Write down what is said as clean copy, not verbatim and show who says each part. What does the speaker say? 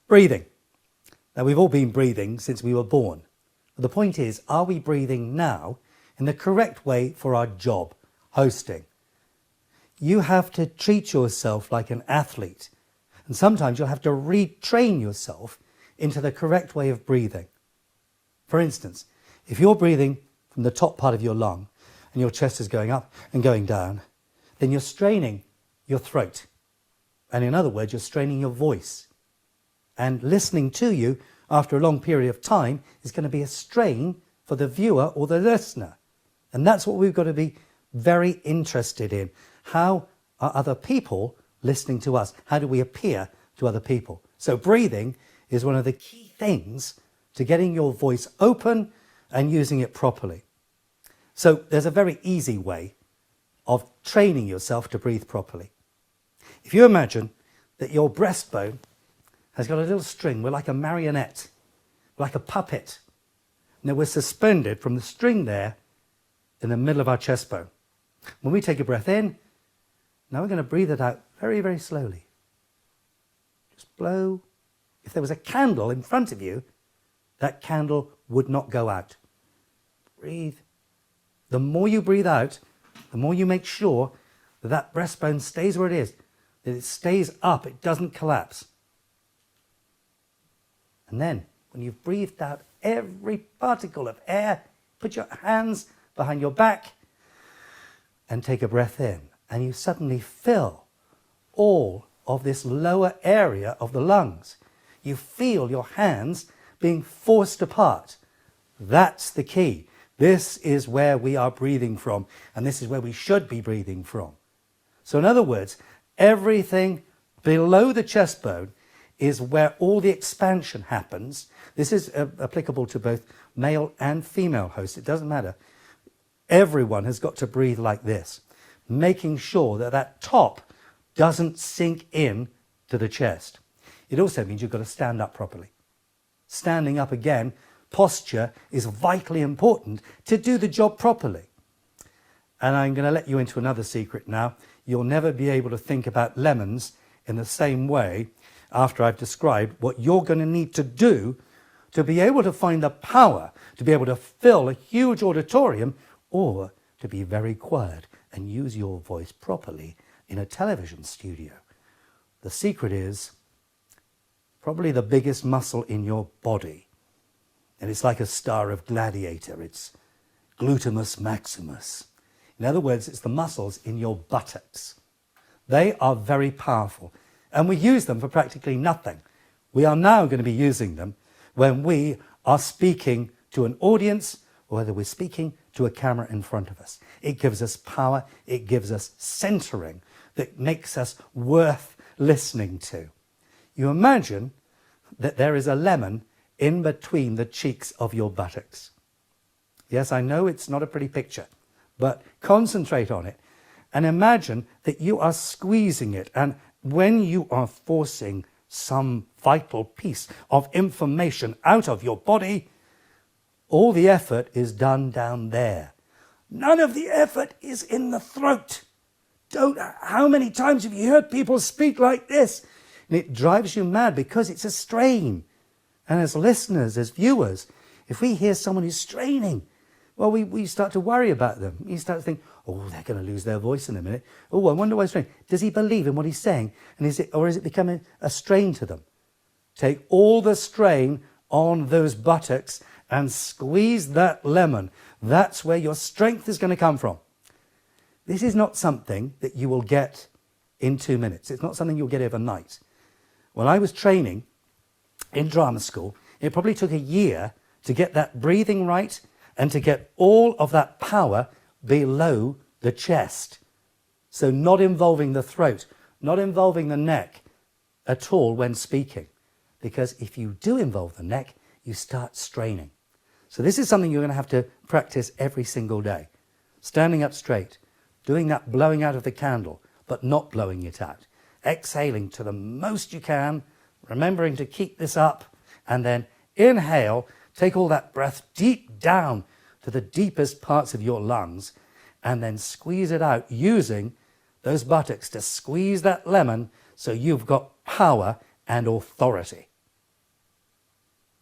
Speaker 1: Breathing. Now, we've all been breathing since we were born. But the point is, are we breathing now in the correct way for our job, hosting? You have to treat yourself like an athlete. And sometimes you'll have to retrain yourself into the correct way of breathing. For instance, if you're breathing from the top part of your lung and your chest is going up and going down, then you're straining your throat. And in other words, you're straining your voice. And listening to you after a long period of time is going to be a strain for the viewer or the listener. And that's what we've got to be very interested in. How are other people listening to us? How do we appear to other people? So breathing is one of the key things to getting your voice open and using it properly. So there's a very easy way of training yourself to breathe properly. If you imagine that your breastbone has got a little string, we're like a marionette, like a puppet. Now we're suspended from the string there in the middle of our chest bone. When we take a breath in, now we're going to breathe it out very, very slowly. Just blow. If there was a candle in front of you, that candle would not go out. Breathe. The more you breathe out, the more you make sure that that breastbone stays where it is, that it stays up, it doesn't collapse. And then, when you've breathed out every particle of air, put your hands behind your back and take a breath in. And you suddenly fill all of this lower area of the lungs. You feel your hands being forced apart. That's the key. This is where we are breathing from, and this is where we should be breathing from. So in other words, everything below the chest bone is where all the expansion happens. This is applicable to both male and female hosts. It doesn't matter. Everyone has got to breathe like this, making sure that that top doesn't sink in to the chest. It also means you've got to stand up properly. Standing up again, posture is vitally important to do the job properly. And I'm going to let you into another secret now. You'll never be able to think about lemons in the same way after I've described what you're going to need to do to be able to find the power to be able to fill a huge auditorium or to be very quiet and use your voice properly in a television studio. The secret is probably the biggest muscle in your body. And it's like a star of Gladiator. It's glutamus maximus. In other words, it's the muscles in your buttocks. They are very powerful. And we use them for practically nothing. We are now going to be using them when we are speaking to an audience, or whether we're speaking to a camera in front of us. It gives us power. It gives us centering that makes us worth listening to. You imagine that there is a lemon in between the cheeks of your buttocks. Yes, I know it's not a pretty picture, but concentrate on it and imagine that you are squeezing it, and when you are forcing some vital piece of information out of your body, all the effort is done down there. None of the effort is in the throat. How many times have you heard people speak like this? And it drives you mad because it's a strain. And as listeners, as viewers, if we hear someone who's straining, well, we start to worry about them. You start to think, oh, they're going to lose their voice in a minute. Oh, I wonder why he's straining. Does he believe in what he's saying? And is it becoming a strain to them? Take all the strain on those buttocks and squeeze that lemon. That's where your strength is going to come from. This is not something that you will get in 2 minutes. It's not something you'll get overnight. When I was training in drama school, it probably took a year to get that breathing right and to get all of that power below the chest. So not involving the throat, not involving the neck at all when speaking. Because if you do involve the neck, you start straining. So this is something you're going to have to practice every single day. Standing up straight, doing that blowing out of the candle, but not blowing it out. Exhaling to the most you can, remembering to keep this up, and then inhale, take all that breath deep down to the deepest parts of your lungs, and then squeeze it out using those buttocks to squeeze that lemon so you've got power and authority.